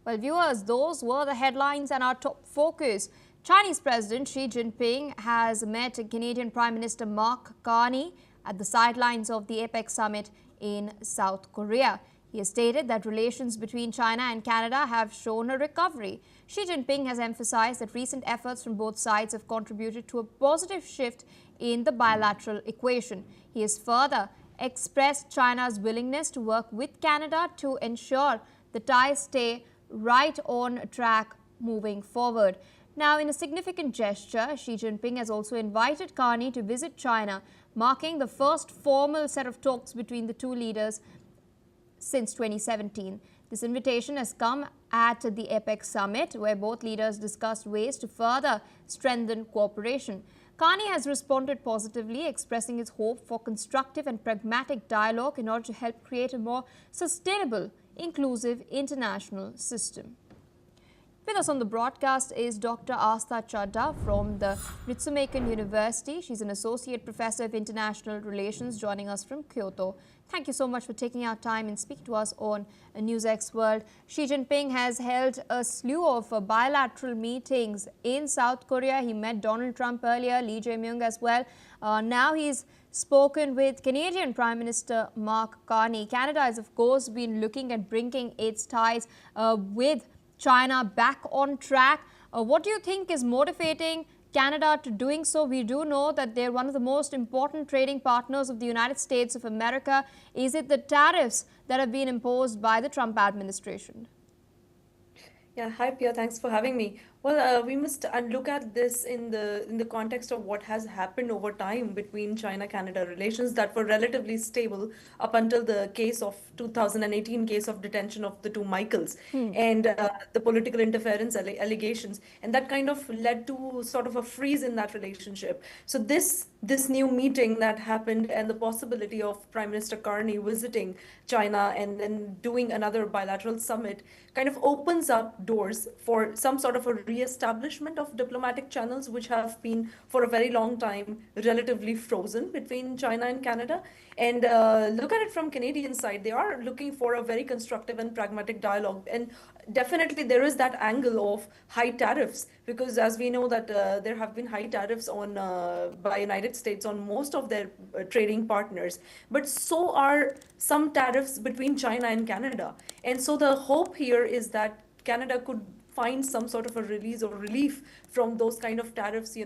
Well, viewers, those were the headlines and our top focus. Chinese President Xi Jinping has met Canadian Prime Minister Mark Carney at the sidelines of the APEC Summit in South Korea. He has stated that relations between China and Canada have shown a recovery. Xi Jinping has emphasized that recent efforts from both sides have contributed to a positive shift in the bilateral equation. He has further expressed China's willingness to work with Canada to ensure the ties stay right on track moving forward. Now, in a significant gesture, Xi Jinping has also invited Carney to visit China, marking the first formal set of talks between the two leaders since 2017. This invitation has come at the APEC Summit, where both leaders discussed ways to further strengthen cooperation. Carney has responded positively, expressing his hope for constructive and pragmatic dialogue in order to help create a more sustainable, inclusive international system. With us on the broadcast is Dr. Astha Chadha from the Ritsumeikan University. She's an Associate Professor of International Relations, joining us from Kyoto. Thank you so much for taking our time and speaking to us on NewsX World. Xi Jinping has held a slew of bilateral meetings in South Korea. He met Donald Trump earlier, Lee Jae-myung as well. Now he's spoken with Canadian Prime Minister Mark Carney. Canada has, of course, been looking at bringing its ties with China back on track. What do you think is motivating Canada to doing so? We do know that they're one of the most important trading partners of the United States of America. Is it the tariffs that have been imposed by the Trump administration? Yeah, hi Pia, thanks for having me. Well, we must look at this in the context of what has happened over time between China-Canada relations that were relatively stable up until the case of 2018 case of detention of the two Michaels and the political interference allegations, and that kind of led to sort of a freeze in that relationship. So this new meeting that happened and the possibility of Prime Minister Carney visiting China and then doing another bilateral summit kind of opens up doors for some sort of a re-establishment of diplomatic channels which have been for a very long time relatively frozen between China and Canada. And look at it from Canadian side, they are looking for a very constructive and pragmatic dialogue. And definitely there is that angle of high tariffs, because as we know that there have been high tariffs on by United States on most of their trading partners, but so are some tariffs between China and Canada. And so the hope here is that Canada could find some sort of a release or relief from those kind of tariffs,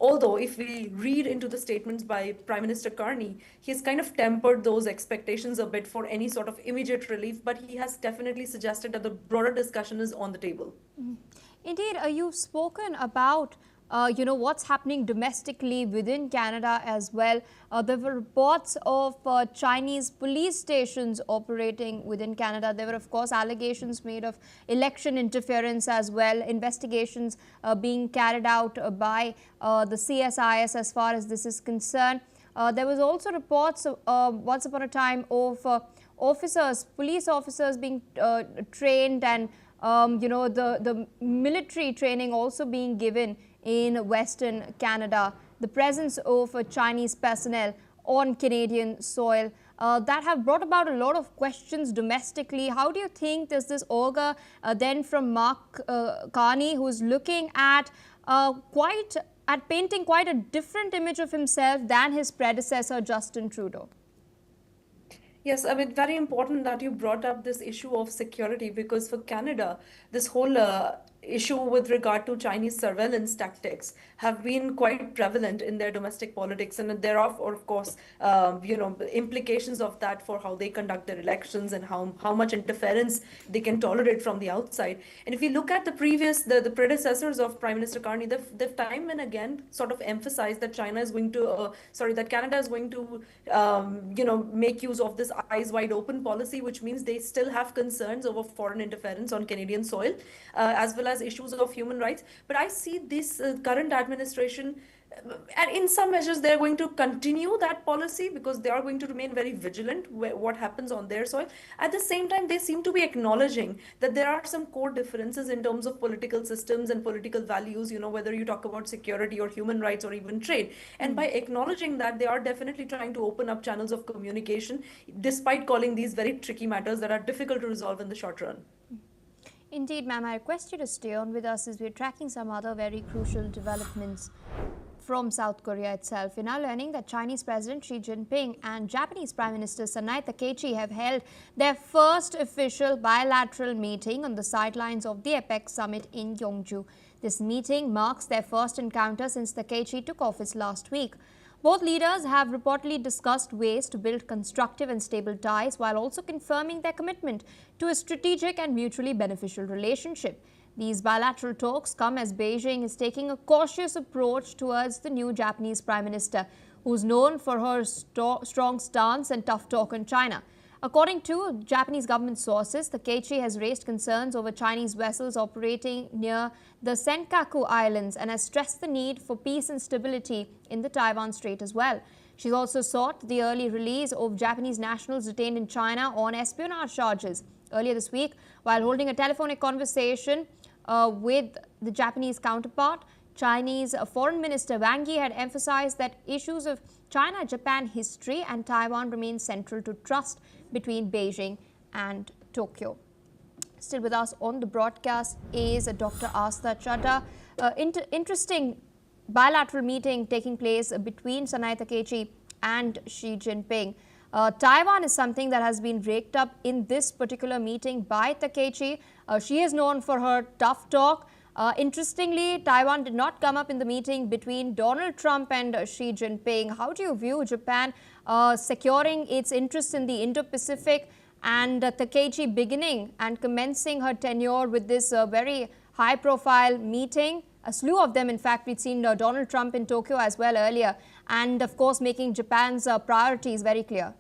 Although if we read into the statements by Prime Minister Carney, he's kind of tempered those expectations a bit for any sort of immediate relief, but he has definitely suggested that the broader discussion is on the table. Indeed, you've spoken about what's happening domestically within Canada as well. There were reports of Chinese police stations operating within Canada. There were, of course, allegations made of election interference as well, investigations being carried out by the CSIS as far as this is concerned. There was also reports once upon a time of police officers being trained, and the military training also being given in Western Canada, the presence of Chinese personnel on Canadian soil that have brought about a lot of questions domestically. How do you think does this augur then from Mark Carney, who's looking at painting quite a different image of himself than his predecessor Justin Trudeau? Yes, I mean, very important that you brought up this issue of security, because for Canada, this whole issue with regard to Chinese surveillance tactics have been quite prevalent in their domestic politics, and there are, of course, implications of that for how they conduct their elections and how much interference they can tolerate from the outside. And if you look at the predecessors of Prime Minister Carney, they've time and again sort of emphasized that Canada is going to, make use of this eyes wide open policy, which means they still have concerns over foreign interference on Canadian soil, as well as issues of human rights. But I see this current administration, and in some measures, they're going to continue that policy because they are going to remain very vigilant what happens on their soil. At the same time, they seem to be acknowledging that there are some core differences in terms of political systems and political values, whether you talk about security or human rights or even trade. And by acknowledging that, they are definitely trying to open up channels of communication, despite calling these very tricky matters that are difficult to resolve in the short run. Indeed, ma'am, I request you to stay on with us as we're tracking some other very crucial developments from South Korea itself. We're now learning that Chinese President Xi Jinping and Japanese Prime Minister Sanae Takaichi have held their first official bilateral meeting on the sidelines of the APEC Summit in Gyeongju. This meeting marks their first encounter since Takaichi took office last week. Both leaders have reportedly discussed ways to build constructive and stable ties while also confirming their commitment to a strategic and mutually beneficial relationship. These bilateral talks come as Beijing is taking a cautious approach towards the new Japanese Prime Minister, who's known for her strong stance and tough talk on China. According to Japanese government sources, Takaichi has raised concerns over Chinese vessels operating near the Senkaku Islands and has stressed the need for peace and stability in the Taiwan Strait as well. She's also sought the early release of Japanese nationals detained in China on espionage charges. Earlier this week, while holding a telephonic conversation with the Japanese counterpart, Chinese Foreign Minister Wang Yi had emphasized that issues of China-Japan history and Taiwan remain central to trust between Beijing and Tokyo. Still with us on the broadcast is Dr. Asta Chadha. Interesting bilateral meeting taking place between Sanae Takaichi and Xi Jinping. Taiwan is something that has been raked up in this particular meeting by Takaichi. She is known for her tough talk. Interestingly, Taiwan did not come up in the meeting between Donald Trump and Xi Jinping. How do you view Japan securing its interests in the Indo-Pacific and Takaichi beginning and commencing her tenure with this very high-profile meeting? A slew of them, in fact, we'd seen Donald Trump in Tokyo as well earlier, and of course making Japan's priorities very clear.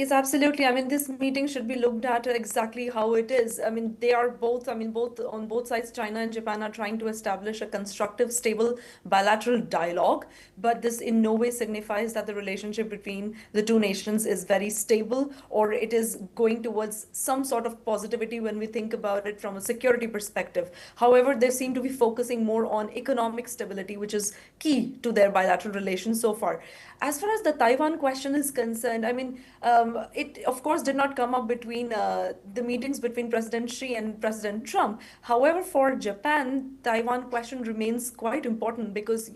Yes, absolutely. I mean, this meeting should be looked at exactly how it is. I mean, they are both, both on both sides, China and Japan are trying to establish a constructive, stable bilateral dialogue. But this in no way signifies that the relationship between the two nations is very stable or it is going towards some sort of positivity when we think about it from a security perspective. However, they seem to be focusing more on economic stability, which is key to their bilateral relations so far. As far as the Taiwan question is concerned, it of course did not come up between the meetings between President Xi and President Trump. However, for Japan, Taiwan question remains quite important because,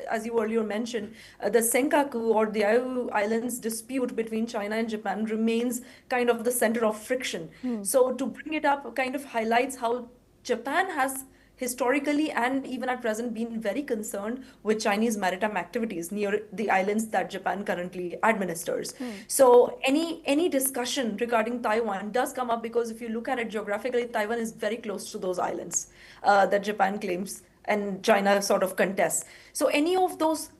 as you earlier mentioned, the Senkaku or the Diaoyu Islands dispute between China and Japan remains kind of the center of friction. So to bring it up kind of highlights how Japan has historically and even at present been very concerned with Chinese maritime activities near the islands that Japan currently administers. So any discussion regarding Taiwan does come up because if you look at it geographically, Taiwan is very close to those islands that Japan claims and China sort of contests. So any of those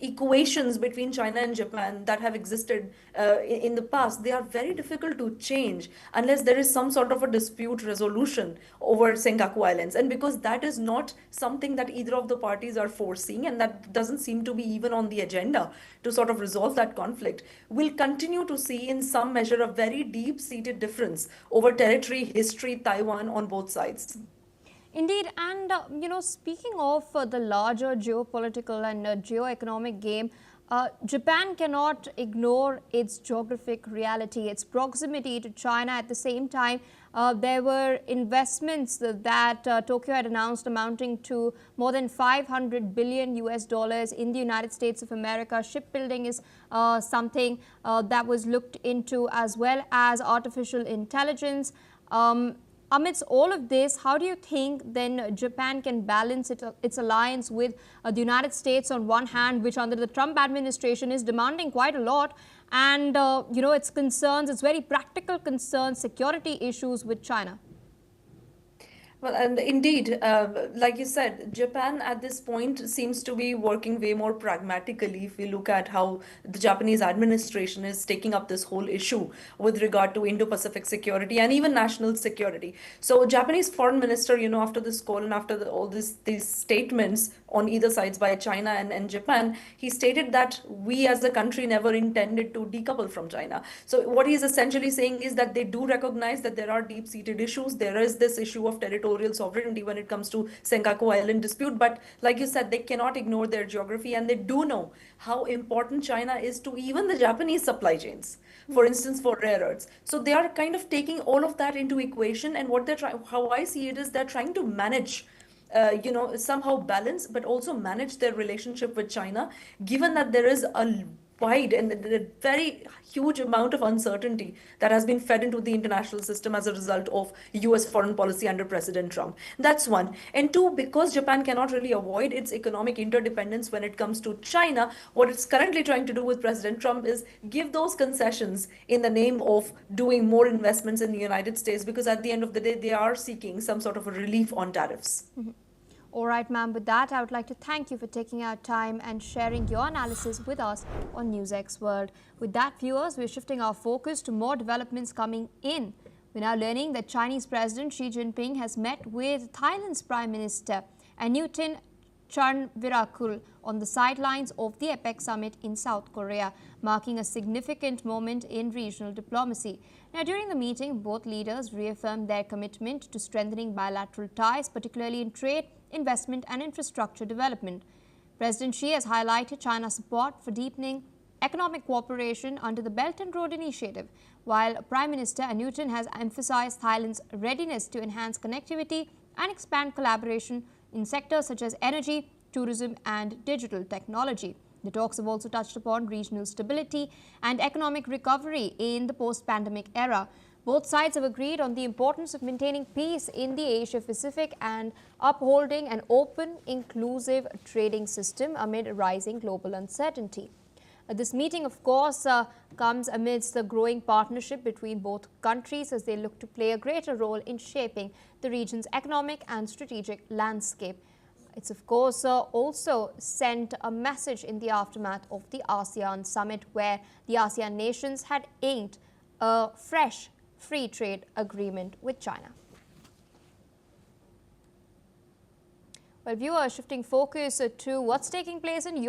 equations between China and Japan that have existed in the past, they are very difficult to change unless there is some sort of a dispute resolution over Senkaku Islands. And because that is not something that either of the parties are foreseeing, and that doesn't seem to be even on the agenda to sort of resolve that conflict, we'll continue to see in some measure a very deep-seated difference over territory, history, Taiwan on both sides. Indeed, and speaking of the larger geopolitical and geoeconomic game, Japan cannot ignore its geographic reality, its proximity to China. At the same time, there were investments that Tokyo had announced amounting to more than 500 billion US dollars in the United States of America. Shipbuilding is something that was looked into, as well as artificial intelligence. Amidst all of this, how do you think then Japan can balance its alliance with the United States on one hand, which under the Trump administration is demanding quite a lot, and its concerns, its very practical concerns, security issues with China? Well, and indeed, like you said, Japan at this point seems to be working way more pragmatically if we look at how the Japanese administration is taking up this whole issue with regard to Indo-Pacific security and even national security. So Japanese foreign minister, after this call and after all these statements on either sides by China and Japan, he stated that we as a country never intended to decouple from China. So what he is essentially saying is that they do recognize that there are deep-seated issues. There is this issue of territorial territorial sovereignty when it comes to Senkaku Island dispute. But like you said, they cannot ignore their geography, and they do know how important China is to even the Japanese supply chains, for instance, for rare earths. So they are kind of taking all of that into equation, and what they're trying, how I see it is they're trying to manage somehow balance, but also manage their relationship with China, given that there is a wide and a very huge amount of uncertainty that has been fed into the international system as a result of US foreign policy under President Trump. That's one. And two, because Japan cannot really avoid its economic interdependence when it comes to China, what it's currently trying to do with President Trump is give those concessions in the name of doing more investments in the United States, because at the end of the day, they are seeking some sort of a relief on tariffs. All right, ma'am. With that, I would like to thank you for taking our time and sharing your analysis with us on NewsX World. With that, viewers, we're shifting our focus to more developments coming in. We're now learning that Chinese President Xi Jinping has met with Thailand's Prime Minister Anutin Charnvirakul on the sidelines of the APEC Summit in South Korea, marking a significant moment in regional diplomacy. Now, during the meeting, both leaders reaffirmed their commitment to strengthening bilateral ties, particularly in trade, investment and infrastructure development. President Xi has highlighted China's support for deepening economic cooperation under the Belt and Road Initiative, while Prime Minister Anutin has emphasized Thailand's readiness to enhance connectivity and expand collaboration in sectors such as energy, tourism and digital technology. The talks have also touched upon regional stability and economic recovery in the post-pandemic era. Both sides have agreed on the importance of maintaining peace in the Asia-Pacific and upholding an open, inclusive trading system amid rising global uncertainty. This meeting, of course, comes amidst the growing partnership between both countries as they look to play a greater role in shaping the region's economic and strategic landscape. It's, of course, also sent a message in the aftermath of the ASEAN summit, where the ASEAN nations had inked a fresh free trade agreement with China. Well, viewers, shifting focus to what's taking place in Europe.